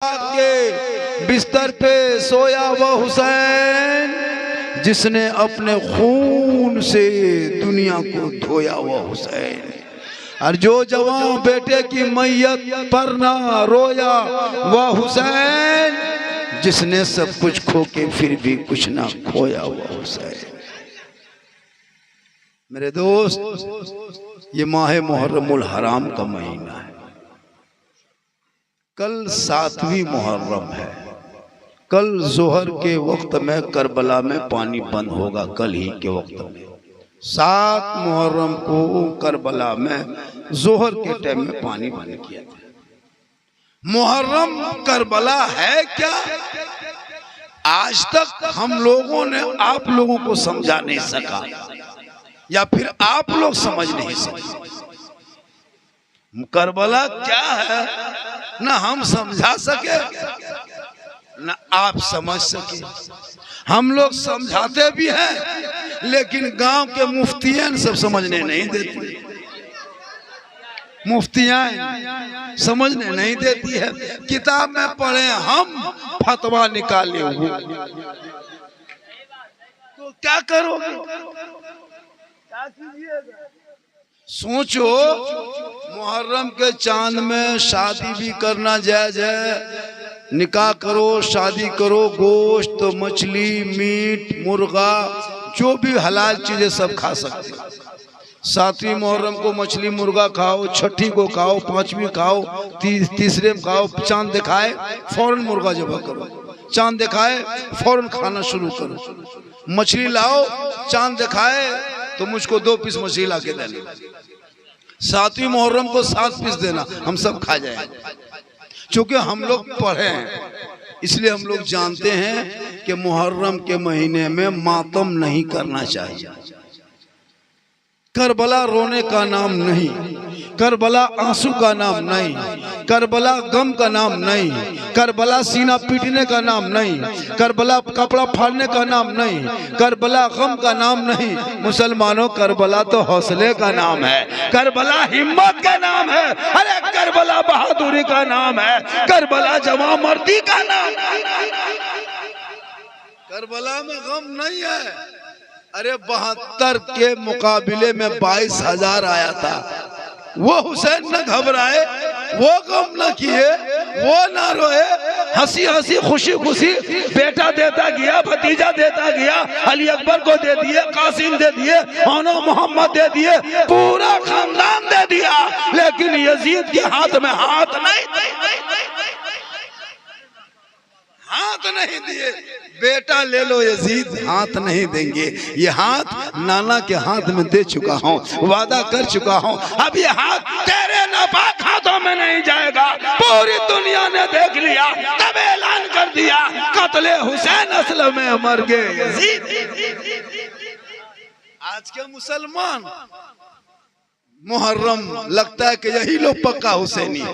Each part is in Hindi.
के बिस्तर पे सोया वो हुसैन जिसने अपने खून से दुनिया को धोया वो हुसैन। और जो जवान बेटे की मैयत पर ना रोया वह हुसैन जिसने सब कुछ खो के फिर भी कुछ ना खोया वह हुसैन। मेरे दोस्त, ये माह मुहर्रमुल हराम का महीना है। कल 7वीं मुहर्रम है। कल जोहर के वक्त में करबला में पानी बंद होगा। कल ही के वक्त में 7 मुहर्रम को करबला में जोहर के टाइम में पानी बंद किया था। मुहर्रम करबला है क्या? आज तक हम लोगों ने आप लोगों को समझा नहीं सका या फिर आप लोग समझ नहीं सके। करबला क्या है ना हम समझा सके ना आप समझ सके। हम लोग समझाते भी हैं लेकिन गांव के मुफ्तियां सब समझने नहीं देती। मुफ्तियां समझने नहीं देती है। किताब में पढ़े हम फतवा निकाले हुए तो क्या करोगे? क्या कीजिएगा? सोचो, मुहर्रम के चांद में शादी भी करना जायज है। निकाह करो, शादी करो, गोश्त, मछली, मीट, मुर्गा, जो भी हलाल चीजें सब खा सकते हो। 7वीं मुहर्रम को मछली मुर्गा खाओ, 6ठी को खाओ, 5वीं खाओ, तीसरे में खाओ। चांद दिखाए फौरन मुर्गा ज़िबा करो, चांद दिखाए फौरन खाना शुरू करो। मछली लाओ, चांद दिखाए तो मुझको 2 पीस मछली ला के देना। 7वीं मुहर्रम को 7 पीस देना, हम सब खा जाएंगे। क्योंकि हम लोग पढ़े हैं इसलिए हम लोग जानते हैं कि मुहर्रम के महीने में मातम नहीं करना चाहिए। करबला रोने का नाम नहीं, करबला आंसू का नाम नहीं, करबला गम का नाम नहीं, करबला सीना पीटने का नाम नहीं, करबला कपड़ा फाड़ने का नाम नहीं, करबला गम का नाम नहीं। मुसलमानों, करबला तो हौसले का नाम है, करबला हिम्मत का नाम है, अरे करबला बहादुरी का नाम है, करबला जवां मर्दी का नाम है। करबला में गम नहीं है। अरे 72 के मुकाबले में 22,000 आया था। वो हुसैन न घबराए, वो गम न किए, वो न रोए, हंसी हंसी खुशी खुशी बेटा देता गया, भतीजा देता गया, अली अकबर को दे दिए, कासिम दे दिए, आनो मोहम्मद दे दिए, पूरा खानदान दे दिया। लेकिन यजीद के हाथ में हाथ नहीं दिए। बेटा ले लो, यजीद हाथ नहीं देंगे। ये हाथ नाना के हाथ में दे चुका हूँ, वादा कर चुका हूँ। अब ये हाथ तेरे नापाक हाथों में नहीं जाएगा। पूरी दुनिया ने देख लिया, तब ऐलान कर दिया कत्ले हुसैन असल में मर गए यजीद। आज के मुसलमान मुहर्रम लगता है कि यही लोग पक्का हुसैनी है,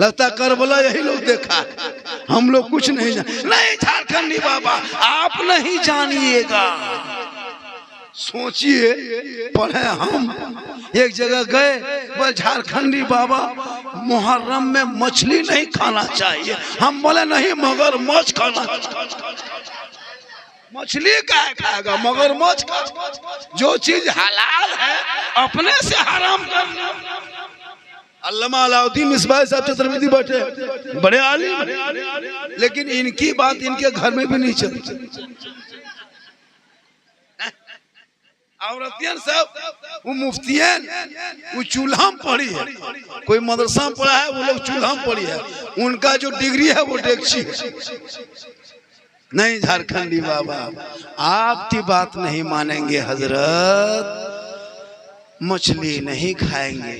लगता है करबला यही लोग देखा है। हम लोग कुछ नहीं नहीं झारखंडी बाबा आप नहीं जानिएगा। सोचिए, पढ़े हम एक जगह गए, बोले झारखंडी बाबा मुहर्रम में मछली नहीं खाना चाहिए। हम बोले नहीं, मगरमच्छ खाना। मछली क्या खाएगा? मगरमच्छ का। जो चीज हलाल है अपने से हराम करना। अल्लामा अलाउद्दीन मिसबाह साहब छत्रपति बैठे, बड़े आलिम, लेकिन इनकी बात इनके घर में भी नहीं चलती। औरतियन सब वो मुफ्तियन वो चूल्हा में पढ़ी है, कोई मदरसा में पढ़ा है, वो लोग चूल्हा में पढ़ी है। उनका जो डिग्री है वो डेगची है। नहीं झारखंडी बाबा आपकी बात नहीं मानेंगे हजरत, मछली नहीं खाएंगे।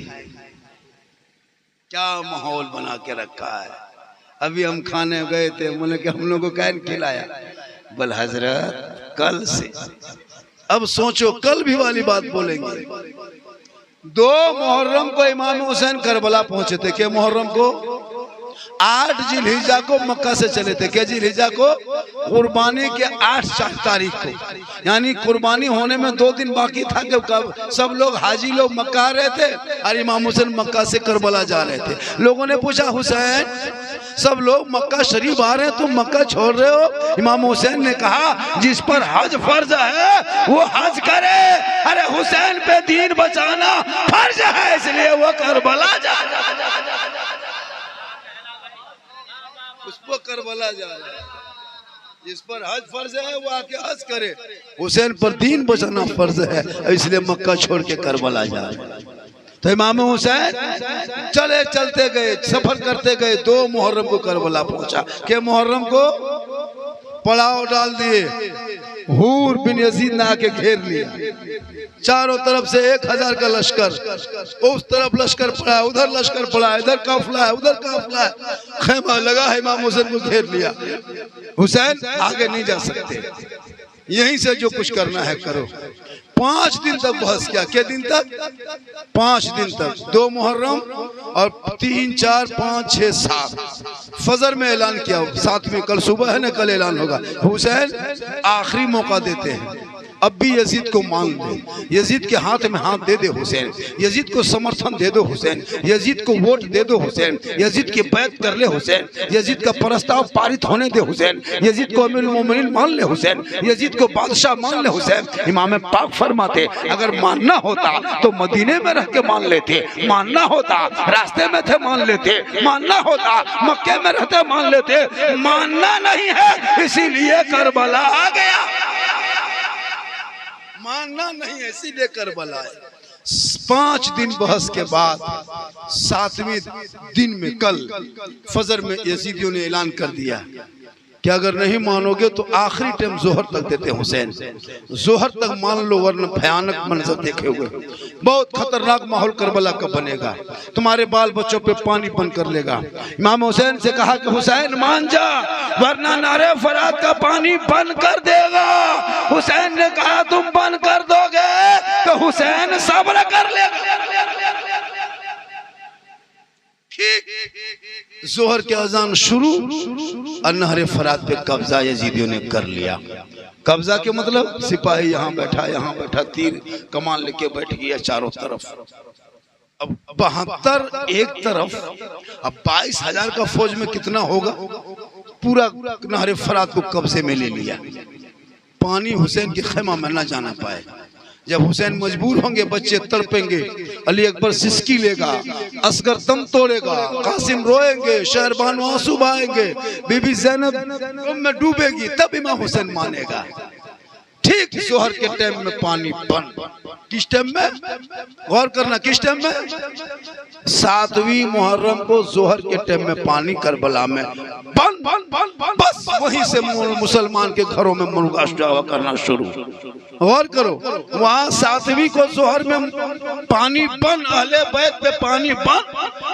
क्या माहौल बना के रखा है। अभी हम खाने गए थे, बोले कि हम लोग को क्या खिलाया? बोल हजरत कल से। अब सोचो, कल भी वाली बात बोलेंगे। 2 मुहर्रम को इमाम हुसैन करबला पहुंचे थे। क्या मुहर्रम को? 8 जिलहिजा को मक्का से चले थे। क्या जिलहिजा को? कुर्बानी के 8 तारीख को, यानी कुर्बानी होने में 2 दिन बाकी था कि कब सब लोग हाजी लोग मक्का आ रहे थे और इमाम हुसैन मक्का से करबला जा रहे थे। लोगों ने पूछा, हुसैन सब लोग मक्का शरीफ आ रहे हैं, तुम मक्का छोड़ रहे हो? इमाम हुसैन ने कहा, जिस पर हज फर्ज है वो हज करे। अरे हुसैन पे दीन बचाना फर्ज है, इसलिए वो करबला जा रहा है। उस पर करबला जा रहा है। जिस पर हज फर्ज है वो आके हज करे। हुसैन पर दीन बचाना फर्ज है, इसलिए मक्का छोड़ के करबला जा रहा है। तो इमाम हुसैन चलते गए, सफर करते गए। 2 मुहर्रम को करबला पहुंचा। के मुहर्रम को पड़ाव डाल दिए। हूर बिन यजीद ने आके घेर लिया। चारों तरफ से 1000 का लश्कर, उस तरफ लश्कर पड़ा है, उधर लश्कर पड़ा है, इधर काफिला है, उधर काफिला है। खेमा लगा है, इमाम हुसैन को घेर लिया। हुसैन आगे नहीं जा सकते, यहीं से जो कुछ करना है करो। 5 दिन तक बहस किया। क्या दिन तक? 5 दिन तक। 2 मुहर्रम और 3, 4, 5, 6, 7 फजर में ऐलान किया। 7 में कल सुबह है ना, कल ऐलान होगा। हुसैन आखिरी मौका देते हैं, अब भी यजीद को मान दे, यजीद के हाथ में हाथ दे दे हुसैन, यजीद को समर्थन दे दो हुसैन, यजीद को वोट दे दो हुसैन, यजीद की बैत कर ले हुसैन, यजीद का प्रस्ताव पारित होने दे हुसैन, यजीद को अमीरुल मोमिनीन मान ले हुसैन, यजीद को बादशाह मान ले हुसैन। इमाम पाक फरमाते, अगर मानना होता तो मदीने में रह के मान लेते, मानना होता रास्ते में थे मान लेते, मानना होता मक्के में रहते मान लेते, मानना नहीं है इसीलिए करबला आ गया। मानना नहीं है इसीलिए करबला है। 5 दिन बहस के बाद 7वें दिन में कल फजर में यजीदियों ने ऐलान कर दिया कि अगर नहीं मानोगे तो आखिरी टाइम जोहर तक देते हुसैन, जोहर तक मान लो वरना भयानक मंजर देखे हुए, बहुत खतरनाक माहौल करबला का बनेगा, तुम्हारे बाल बच्चों पे पानी बंद कर लेगा। इमाम हुसैन से कहा कि हुसैन मान जा वरना नारे फरात का पानी बंद कर देगा। हुसैन ने कहा तुम बंद कर दोगे तो हुसैन सब्र कर लेगा। जोहर के अजान शुरू और नहरे फरात पे कब्जा यजीदियों ने कर लिया। कब्जा के मतलब सिपाही यहाँ बैठा, तीर कमान लेके बैठ गया चारों तरफ। अब 72 एक तरफ, अब 22,000 का फौज में कितना होगा? पूरा नहरे फरात को कब्जे में ले लिया। पानी हुसैन के खेमा में न जाना पाए। जब हुसैन मजबूर होंगे, बच्चे तड़पेंगे, अली अकबर सिसकी लेगा, असगर दम तोड़ेगा, कासिम रोएंगे, शहरबान आंसू बहाएंगे, बीबी ज़ैनब में डूबेगी, तब इमाम हुसैन मानेगा। ठीक जोहर के टाइम में पानी बंद। किस टाइम में? गौर करना, किस टाइम में? 7वीं मुहर्रम को जोहर के टाइम में पानी करबला में बंद। बस वहीं से मुसलमान के घरों में मुर्गा करना शुरू। गौर करो, वहाँ 7वीं को जोहर में पानी बंद, अहले बैत पे पानी बंद,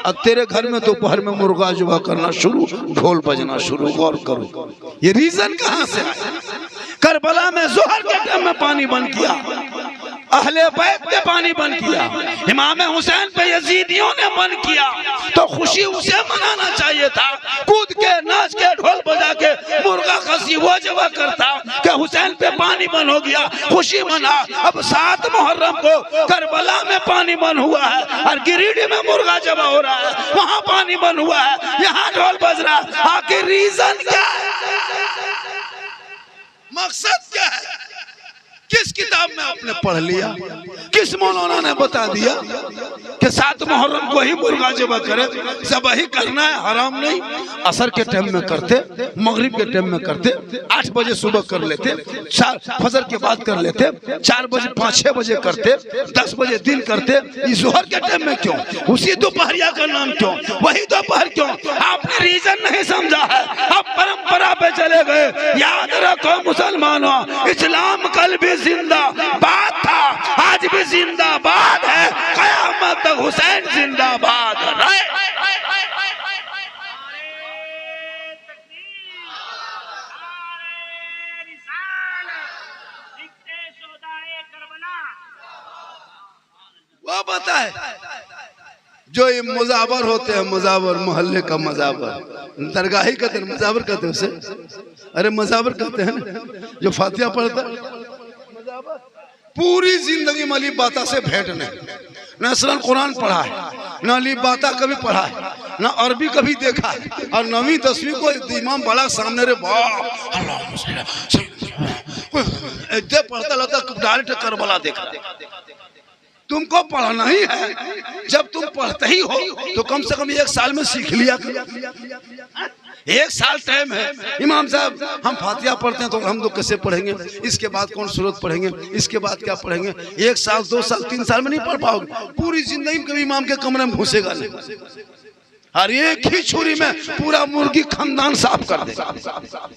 और तेरे घर में दोपहर में मुर्गा जुबा करना शुरू, ढोल बजना शुरू। गौर करो, ये रीजन कहाँ से आया? करबला में जोहर के टाइम में पानी बंद किया, अहले बैत पे पानी बंद किया, इमाम हुसैन पे यजीदियों ने बंद किया, तो खुशी उसे मनाना चाहिए था। कूद के नाच के ढोल बजा के मुर्गा खसी वो जवा करता कि हुसैन पे पानी बंद हो गया, खुशी मना। अब 7 मुहर्रम को करबला में पानी बंद हुआ है और गिरिडीह में मुर्गा जवा हो रहा है, वहां पानी बंद हुआ है, यहाँ ढोल बज रहा है। आखिर रीजन क्या है? मकसद क्या है? किस किताब में आपने पढ़ लिया? किस मौलाना ने बता दिया कि 7 मुहर्रम को ही मुर्गा जबा करे? सब वही करना है, हराम नहीं। असर के टाइम में करते, मगरिब के टाइम में करते, 8 बजे सुबह कर लेते, 4 फजर के बाद कर लेते, 4 बजे 5-6 बजे करते, 10 बजे दिन करते। इस जोहर के टाइम में क्यों? उसी दोपहरिया का नाम क्यों? वही दोपहर क्यों? आपने रीजन नहीं समझा है, आप परंपरा पे चले गए। याद रखो मुसलमानों, इस्लाम कल भी जिंदाबाद था, आज भी जिंदाबाद है, कयामत तक हुसैन जिंदाबाद रहे। वो बताए जो ये मुजावर होते हैं, मुजावर मोहल्ले का मुजावर, दरगाही कहते हैं, मुजावर कहते हैं उसे। अरे मुजावर कहते हैं ना जो फातिहा पढ़ता है। पूरी जिंदगी में अली बाता से भेंट नहीं, न असलन कुरान पढ़ा है, न अली बाता कभी पढ़ा है, न अरबी कभी देखा है। और 9वीं 10वीं को इमाम बड़ा सामने रे इतने पढ़ता लगता डायरेक्ट करबला देख रहा। तुमको पढ़ना ही है, जब तुम पढ़ते ही हो तो कम से कम 1 साल में सीख लिया करो। 1 साल टाइम है। इमाम साहब हम फातिहा पढ़ते हैं तो हम लोग कैसे पढ़ेंगे, इसके बाद कौन सूरत पढ़ेंगे, इसके बाद क्या पढ़ेंगे। 1 साल 2 साल 3 साल में नहीं पढ़ पाओगे। पूरी जिंदगी कभी इमाम के कमरे में घुसेगा नहीं। और एक ही छुरी में पूरा मुर्गी खानदान साफ कर दे।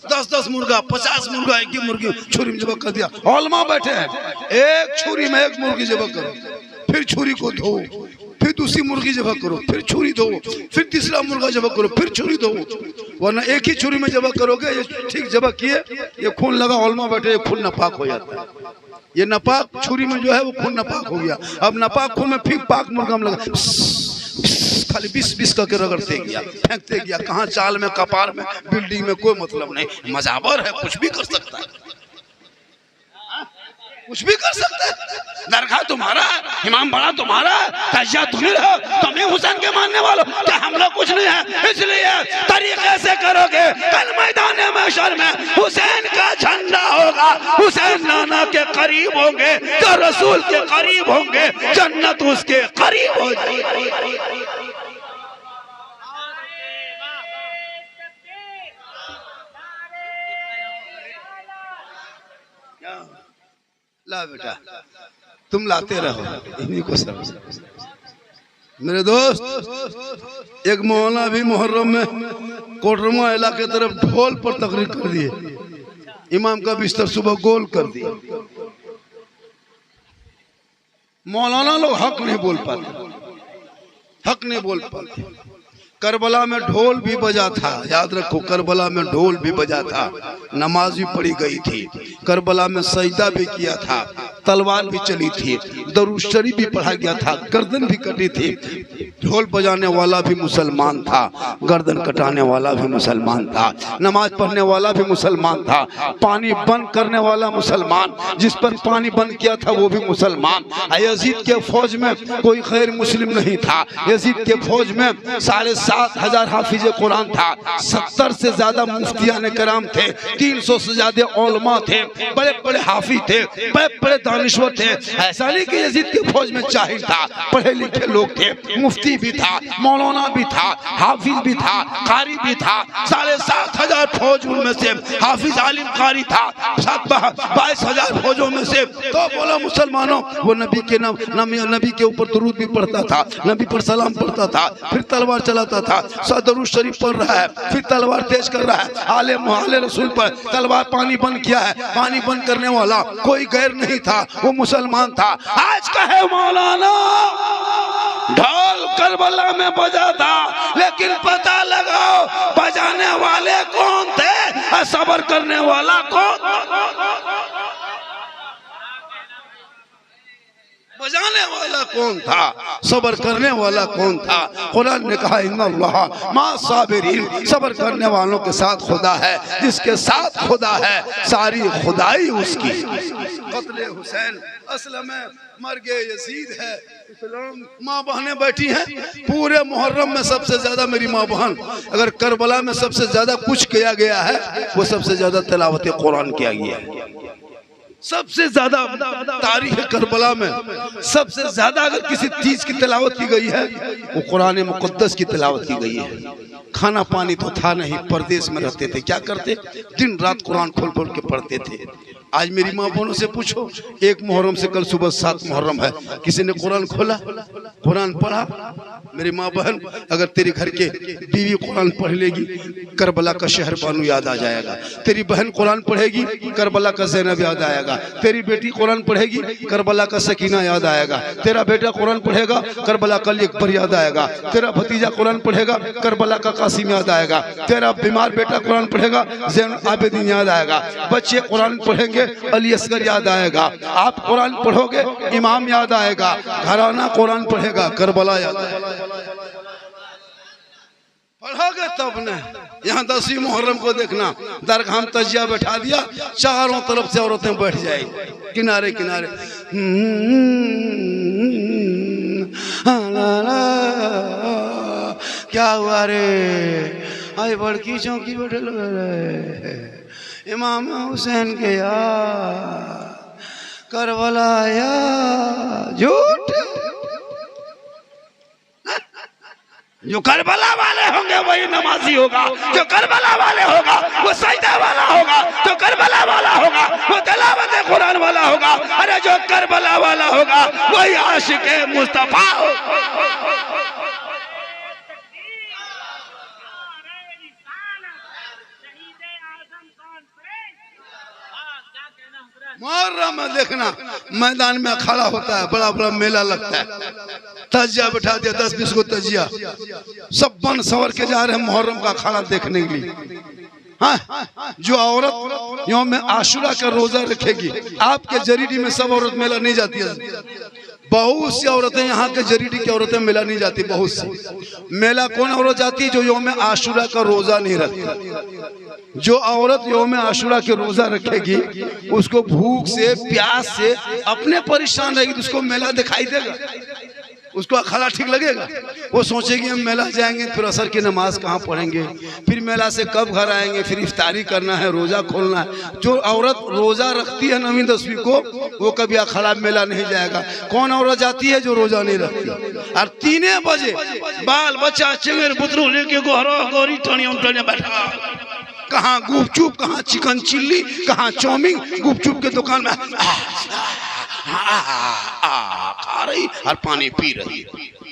10-10 मुर्गा 50 मुर्गा एक ही मुर्गी छुरी में जब कर दिया। औलमा बैठे हैं, एक छुरी में 1 मुर्गी जब करो, फिर छुरी को धो, फिर दूसरी मुर्गी जब करो, फिर छुरी धो, फिर तीसरा मुर्गा जब करो, फिर छुरी धो। वरना एक ही छुरी में जब करोगे, ये ठीक जब किए ये खून लगा, औलमा बैठे, ये खून नापाक हो जाता है। ये नापाक छुरी में जो है वो खून नापाक हो गया। अब नापाक खून में फिर पाक मुर्गा में लगा, खाली 20-20 करके रगड़ते गया, फेंकते गया, कहाँ चाल में, कपार में, बिल्डिंग में, कोई मतलब नहीं। मजाबर है, कुछ भी कर सकता है, कुछ भी कर सकता है। दरगाह तुम्हारा, इमाम बड़ा तुम्हारा, तजिया तुम्हें हो, तुम्हें हुसैन के मानने वालों, क्या हम लोग कुछ नहीं है। इसलिए तरीके से करोगे, कल मैदान महशर में हुसैन का झंडा होगा, हुसैन नाना के करीब होंगे, तो रसूल के करीब होंगे, जन्नत उसके करीब हो जाएगी। ला बेटा तुम लाते रहो इन्हीं को सब। मेरे दोस्त, एक मौलाना भी मुहर्रम में कोटरमा इलाके की तरफ ढोल पर तकरीर कर दिए, इमाम का बिस्तर सुबह गोल कर दिया। मौलाना लोग हक नहीं बोल पाते, हक नहीं बोल पाते। करबला में ढोल भी बजा था, याद रखो, करबला में ढोल भी बजा था, नमाज भी पढ़ी गई थी, करबला में सजदा भी किया था, तलवार भी चली थी, दरूद शरीफ भी पढ़ा गया था, गर्दन भी कटी थी। ढोल बजाने वाला भी मुसलमान था, गर्दन कटाने वाला भी मुसलमान था, नमाज पढ़ने वाला भी मुसलमान था, पानी बंद करने वाला मुसलमान, जिस पर पानी बंद किया था वो भी मुसलमान। यजीद के फौज में कोई गैर मुस्लिम नहीं था, यजीद के फौज में 7,500 हाफिज कुरान था, 70 से ज्यादा मुफ्तियान कराम थे, 300 से ज्यादा उलमा थे, बड़े बड़े हाफिज थे, बड़े बड़े दानिश्वर थे। ऐसा नहीं कि यजीद की फौज में जाहिल था, पढ़े लिखे लोग थे, मुफ्ती भी था, मौलाना भी था, हाफिज भी था, कारी भी था। 7,500 फौज उनमें से हाफिज आलिम कारी था, 22,000 फौजों में से। तो बोला मुसलमानों, वो नबी के नाम नबी के ऊपर दुरूद भी पढ़ता था, नबी पर सलाम पढ़ता था, फिर तलवार चलाता था, दरूद शरीफ पढ़ रहा है, फिर तलवार तेज कर रहा है, आले मुहाले रसूल पर तलवार पानी बंद किया है। पानी बंद करने वाला कोई गैर नहीं था, वो मुसलमान था। आज कहे मौलाना ढोल करबला में बजा था, लेकिन पता लगाओ बजाने वाले कौन थे और सब्र करने वाला कौन? बजाने वाला कौन था, सब्र करने वाला कौन था? कुरान ने कहा इन्नल्लाह मा साबिरीन, सब्र करने वालों के साथ खुदा है, जिसके साथ खुदा है सारी खुदाई उसकी। कत्ले हुसैन असल में मर्गे यजीद है। इस्लाम माँ बहनें बैठी हैं, पूरे मुहर्रम में सबसे ज्यादा मेरी माँ बहन, अगर करबला में सबसे ज्यादा कुछ किया गया है वो सबसे ज्यादा तिलावत कुरान किया गया है। सबसे ज्यादा तारीख करबला में सबसे ज्यादा अगर किसी चीज की तिलावत की गई है वो कुरान मुकद्दस की तिलावत की गई है। खाना पानी तो था नहीं, परदेश में रहते थे, क्या करते? दिन रात कुरान खोल खोल के पढ़ते थे। आज मेरी माँ बहनों से पूछो, 1 मुहर्रम से कल सुबह 7 मुहर्रम है, किसी ने कुरान खोला, कुरान पढ़ा? मेरी माँ बहन, अगर तेरे घर के बीवी कुरान पढ़ लेगी, करबला का शहर बानू याद आ जाएगा। तेरी बहन कुरान पढ़ेगी, करबला का ज़ैनब याद आएगा। तेरी बेटी कुरान पढ़ेगी, करबला का सकीना याद आएगा। तेरा बेटा कुरान पढ़ेगा, करबला का अली अकबर याद आएगा। तेरा भतीजा कुरान पढ़ेगा, करबला का कासिम याद आएगा। तेरा बीमार बेटा कुरान पढ़ेगा, ज़ैन आबिदीन याद आएगा। बच्चे कुरान पढ़ेंगे, अली असगर याद आएगा। आप कुरान पढ़ोगे, इमाम याद आएगा। घराना कुरान पढ़ेगा, करबला याद आएगा। पढ़ोगे तब न। यहाँ 10वीं मुहर्रम को देखना, दरगाह में तजिया बैठा दिया, चारों तरफ से औरतें बैठ जाएगी किनारे किनारे। क्या हुआ रे, आई बड़की चौकी बैठे इमाम हुसैन के यार करबला या झूठ। जो करबला वाले होंगे वही नमाजी होगा, जो करबला वाले होगा वो सजदा वाला होगा, जो करबला वाला होगा वो तिलावत कुरान वाला होगा, अरे जो करबला वाला होगा वही आशिक मुस्तफा होगा। मुहर्रम में देखना मैदान में खड़ा होता है, बड़ा बड़ा मेला लगता है, तजिया बैठा दिया 10-20 को तजिया, सब बन सवर के जा रहे हैं मुहर्रम का अखाड़ा देखने के लिए। हाँ, जो औरत यौम आशुरा का रोजा रखेगी, आपके जरीडी में सब औरत मेला नहीं जाती है। बहुत सी औरतें यहाँ के जरीडी की औरतें मेला नहीं जाती, बहुत सी। मेला कौन औरत जाती है? जो यौम आशुरा का रोजा नहीं रखती। जो औरत यौम आशुरा के रोजा रखेगी उसको भूख से प्यास से अपने परेशान रहेगी, तो उसको मेला दिखाई देगा, उसको अखाड़ा ठीक लगेगा। वो सोचेगी हम मेला जाएंगे फिर असर की नमाज कहाँ पढ़ेंगे, फिर मेला से कब घर आएंगे, फिर इफ्तारी करना है, रोजा खोलना है। जो औरत रोजा रखती है 9वीं 10वीं को वो कभी अखाड़ा मेला नहीं जाएगा। कौन औरत जाती है? जो रोजा नहीं रखती। और 3 बजे बाल बच्चा चिंगड़ बुतरू लेके गोरी टनिया बैठा, कहाँ गुपचुप, कहाँ चिकन चिल्ली, कहाँ चाउमीन, गुपचुप के दुकान में खा रही और पानी पी रही।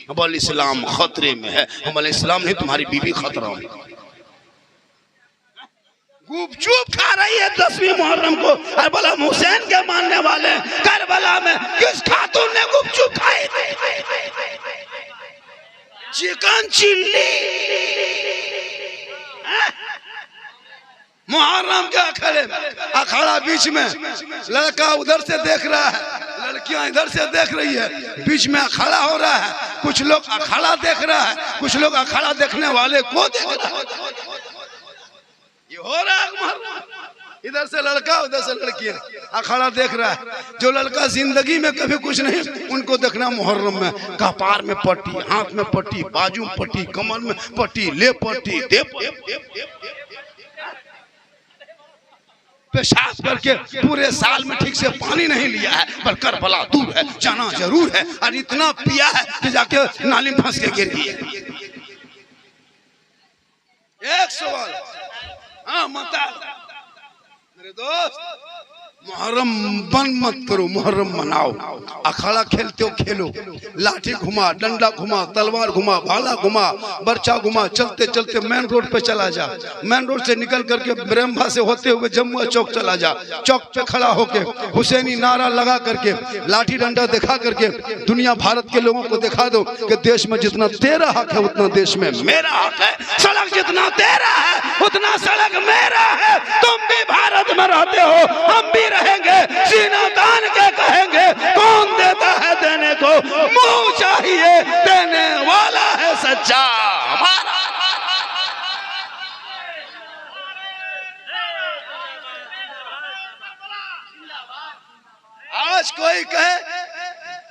बोल इस्लाम खतरे में है। हम बोले इस्लाम नहीं, तुम्हारी बीबी खतरा में। गुपचुप खा रही है 10वीं मुहर्रम को, और बोला हुसैन के मानने वाले करबला में किस खातून ने गुपचुप खाई? Chicken chilli. मुहर्रम के अखाड़े में, अखाड़ा बीच में, लड़का उधर से देख रहा है, लड़कियां इधर से देख रही है, बीच में अखाड़ा हो रहा है। कुछ लोग अखाड़ा देख रहा है, कुछ लोग अखाड़ा देखने वाले को देख रहा है। ये हो रहा है, इधर से लड़का उधर से लड़कियां, अखाड़ा देख रहा है। जो लड़का जिंदगी में कभी कुछ नहीं, उनको देखना मुहर्रम में, कपार में पट्टी, हाथ में पट्टी, बाजू में पट्टी, कमर में पट्टी, ले पट्टी, दे पेशाब करके पूरे साल में ठीक से पानी नहीं लिया है, पर करबला दूर है, जाना जरूर है, और इतना पिया है कि जाके नाली में फंस के गिर गई। एक सवाल, हाँ मता मेरे दोस्त, मुहर्रम बंद मत करो, मुहर्रम मनाओ। अखाड़ा खेलते हो खेलो, लाठी घुमा, डंडा घुमा, तलवार घुमा, भाला घुमा, बर्छा घुमा, चलते चलते मेन रोड पे चला जा। मेन रोड से निकल करके ब्रह्मा से होते हुए जमुआ चौक चला जा। चौक पे खड़ा होके हुसैनी नारा लगा करके, लाठी डंडा दिखा करके दुनिया भारत के लोगों को दिखा दो कि देश में जितना तेरा हक है उतना देश में मेरा हक है। सड़क जितना तेरा है उतना सड़क मेरा है। तुम भी भारत में रहते हो, हम भी रहेंगे, सीना तान के कहेंगे कौन देता है देने को, मुंह चाहिए देने वाला है सच्चा हमारा। आज कोई कहे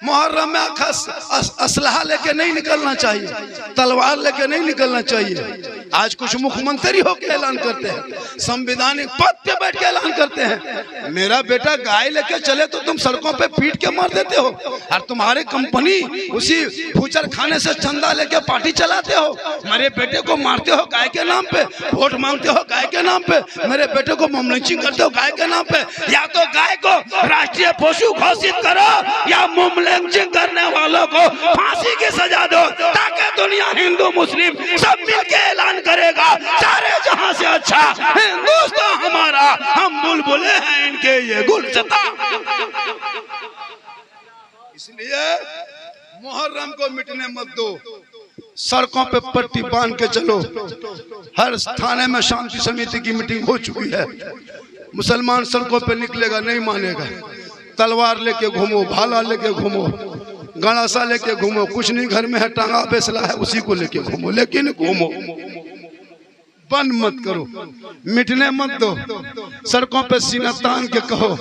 मुहर्रम में असलहा लेके नहीं निकलना चाहिए, तलवार लेके नहीं निकलना चाहिए। आज कुछ मुख्यमंत्री होकर ऐलान करते हैं, संवैधानिक पद पे बैठ के ऐलान करते हैं मेरा बेटा गाय लेके चले तो तुम सड़कों पे पीट के मार देते हो, और तुम्हारे कंपनी उसी फूचर खाने से चंदा लेके पार्टी चलाते हो। मेरे बेटे को मारते हो गाय के नाम पे, वोट मांगते हो गाय के नाम पे, मेरे बेटे को ममलिंचिंग करते हो गाय के नाम पे। या तो गाय को राष्ट्रीय पशु घोषित करो, या ममलिंचिंग करने वालों को फांसी की सजा दो, ताकि दुनिया हिंदू मुस्लिम सब मिलकर ऐलान करेगा सारे जहां से अच्छा हिंदुस्तान हमारा, हम बुलबुले हैं इनके ये गुलचता। इसलिए मुहर्रम को मिटने मत दो, सड़कों पे पट्टी बांध के चलो। हर थाने में शांति समिति की मीटिंग हो चुकी है। मुसलमान सड़कों पे निकलेगा नहीं मानेगा, तलवार लेके घूमो, भाला लेके घूमो, गणासा लेके घूमो, कुछ नहीं घर में है टांगा बेसला है उसी को लेके घूमो, लेकिन घूमो। बंद मत करो, मिटने मत दो। सड़कों पे सीना तान के कहो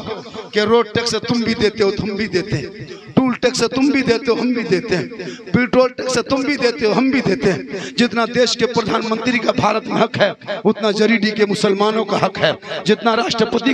कि रोड टैक्स तुम भी देते हो, हम भी देते हैं, टूल टैक्स तुम भी देते हो, हम भी देते हैं, पेट्रोल टैक्स तुम भी देते हो, हम भी देते हैं। जितना देश के प्रधानमंत्री का भारत में हक है, उतना जरीडी के मुसलमानों का हक है। जितना राष्ट्रपति